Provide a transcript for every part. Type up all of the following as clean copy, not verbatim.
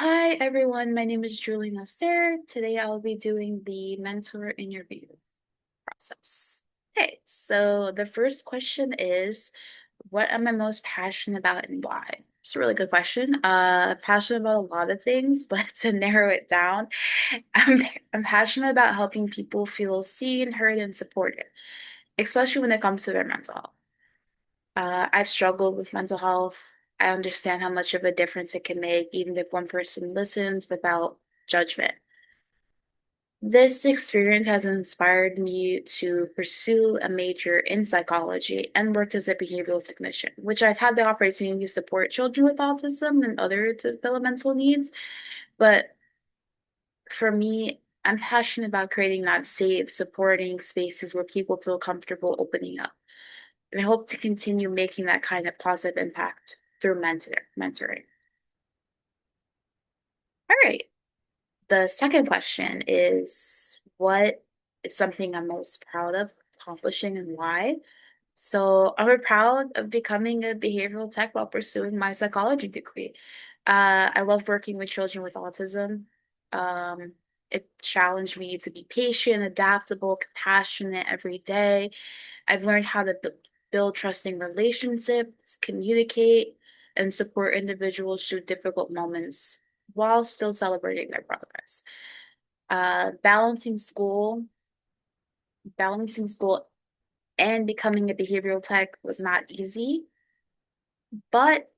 Hi everyone, my name is Julie Nasser. Today I'll be doing the mentor interview process. Okay, so the first question is, what am I most passionate about and why? It's a really good question. Passionate about a lot of things, but to narrow it down, I'm passionate about helping people feel seen, heard, and supported, especially when it comes to their mental health. I've struggled with mental health. I understand how much of a difference it can make, even if one person listens without judgment. This experience has inspired me to pursue a major in psychology and work as a behavioral technician, which I've had the opportunity to support children with autism and other developmental needs. But for me, I'm passionate about creating that safe, supporting spaces where people feel comfortable opening up. And I hope to continue making that kind of positive impact through mentoring. All right. The second question is, what is something I'm most proud of accomplishing and why? So I'm proud of becoming a behavioral tech while pursuing my psychology degree. I love working with children with autism. Um, it challenged me to be patient, adaptable, compassionate every day. I've learned how to build trusting relationships, communicate, and support individuals through difficult moments while still celebrating their progress. Uh, balancing school, balancing school and becoming a behavioral tech was not easy, but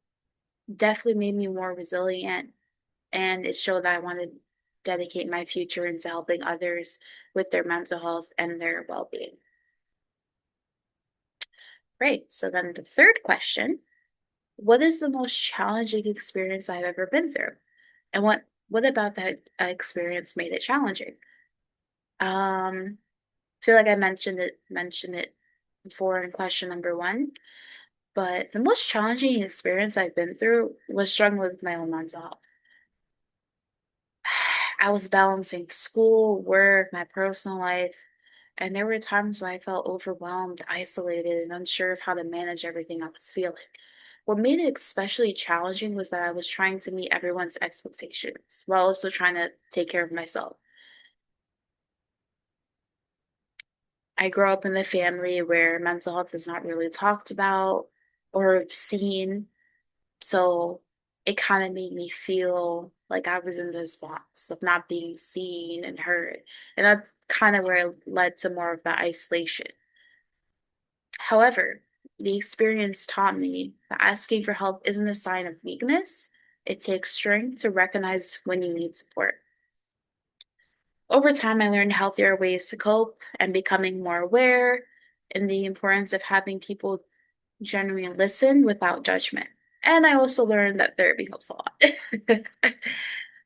definitely made me more resilient. And it showed that I wanted to dedicate my future into helping others with their mental health and their well-being. Great. So then the third question, what is the most challenging experience I've ever been through? And what about that experience made it challenging? I feel like I mentioned it before in question number one, but the most challenging experience I've been through was struggling with my own mental health. I was balancing school, work, my personal life, and there were times when I felt overwhelmed, isolated, and unsure of how to manage everything I was feeling. What made it especially challenging was that I was trying to meet everyone's expectations while also trying to take care of myself. I grew up in a family where mental health is not really talked about or seen. So it kind of made me feel like I was in this box of not being seen and heard. And that's kind of where it led to more of that isolation. However, the experience taught me that asking for help isn't a sign of weakness. It takes strength to recognize when you need support. Over time, I learned healthier ways to cope and becoming more aware in the importance of having people genuinely listen without judgment. And I also learned that therapy helps a lot.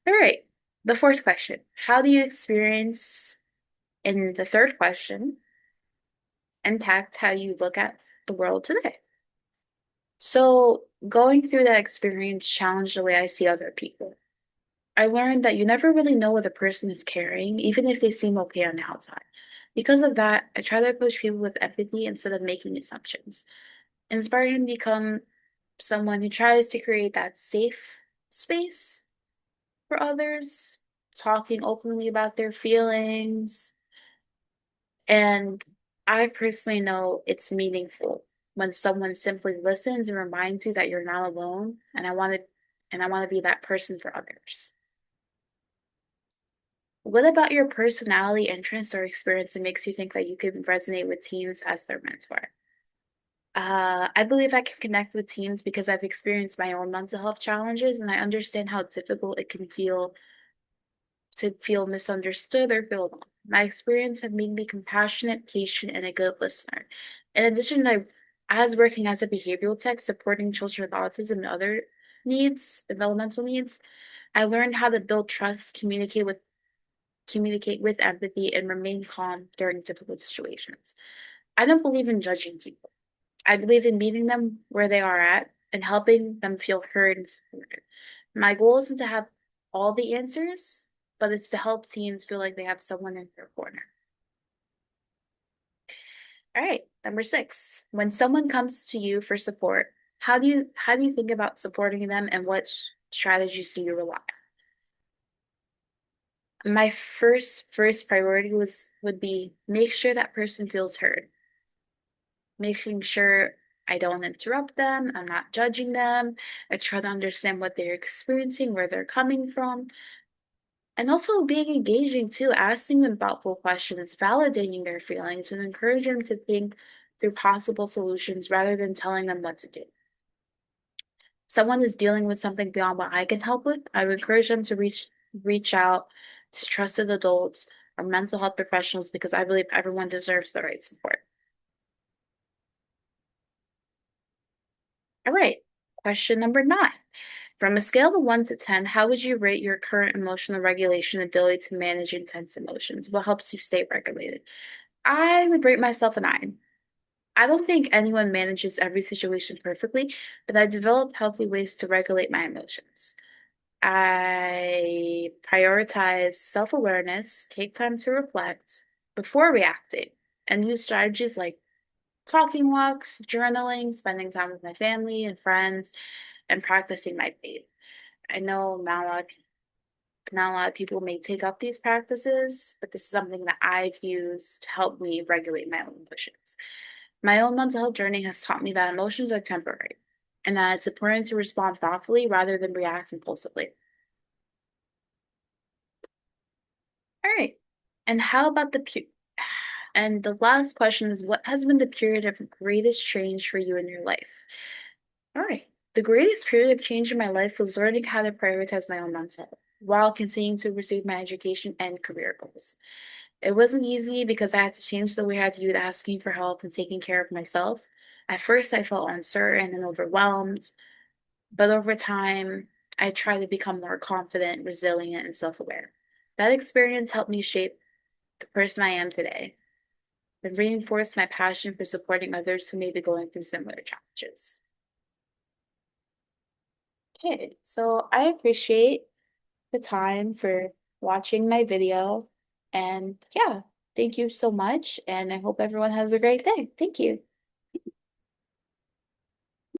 All right. The fourth question. How do you experience, in the third question, impact how you look at the world today? So, going through that experience challenged the way I see other people. I learned that you never really know what a person is carrying, even if they seem okay on the outside. Because of that, I try to approach people with empathy instead of making assumptions. Inspired to become someone who tries to create that safe space for others, talking openly about their feelings. And I personally know it's meaningful when someone simply listens and reminds you that you're not alone. And I want to be that person for others. What about your personality, interests, or experience that makes you think that you can resonate with teens as their mentor? I believe I can connect with teens because I've experienced my own mental health challenges and I understand how difficult it can feel to feel misunderstood or feel alone. My experience have made me compassionate, patient, and a good listener. In addition, as working as a behavioral tech supporting children with autism and other needs, developmental needs, I learned how to build trust, communicate with empathy, and remain calm during difficult situations. I don't believe in judging people. I believe in meeting them where they are at and helping them feel heard and supported. My goal isn't to have all the answers, but it's to help teens feel like they have someone in their corner. All right, number six. When someone comes to you for support, how do you think about supporting them and what strategies do you rely on? My first priority would be make sure that person feels heard, making sure I don't interrupt them, I'm not judging them. I try to understand what they're experiencing, where they're coming from, and also being engaging too, asking them thoughtful questions, validating their feelings, and encouraging them to think through possible solutions rather than telling them what to do. Someone is dealing with something beyond what I can help with, I would encourage them to reach out to trusted adults or mental health professionals because I believe everyone deserves the right support. All right, question number 9. From a scale of 1 to 10, how would you rate your current emotional regulation ability to manage intense emotions? What helps you stay regulated? I would rate myself a 9. I don't think anyone manages every situation perfectly, but I developed healthy ways to regulate my emotions. I prioritize self awareness, take time to reflect before reacting, and use strategies like talking walks, journaling, spending time with my family and friends, and practicing my faith. I know not a lot of people may take up these practices, but this is something that I've used to help me regulate my own emotions. My own mental health journey has taught me that emotions are temporary and that it's important to respond thoughtfully rather than react impulsively. All right. And how about and the last question is what has been the period of greatest change for you in your life? All right. The greatest period of change in my life was learning how to prioritize my own mental health while continuing to pursue my education and career goals. It wasn't easy because I had to change the way I viewed asking for help and taking care of myself. At first, I felt uncertain and overwhelmed, but over time, I tried to become more confident, resilient, and self aware. That experience helped me shape the person I am today and reinforced my passion for supporting others who may be going through similar challenges. Okay, so I appreciate the time for watching my video. And yeah, thank you so much. And I hope everyone has a great day. Thank you.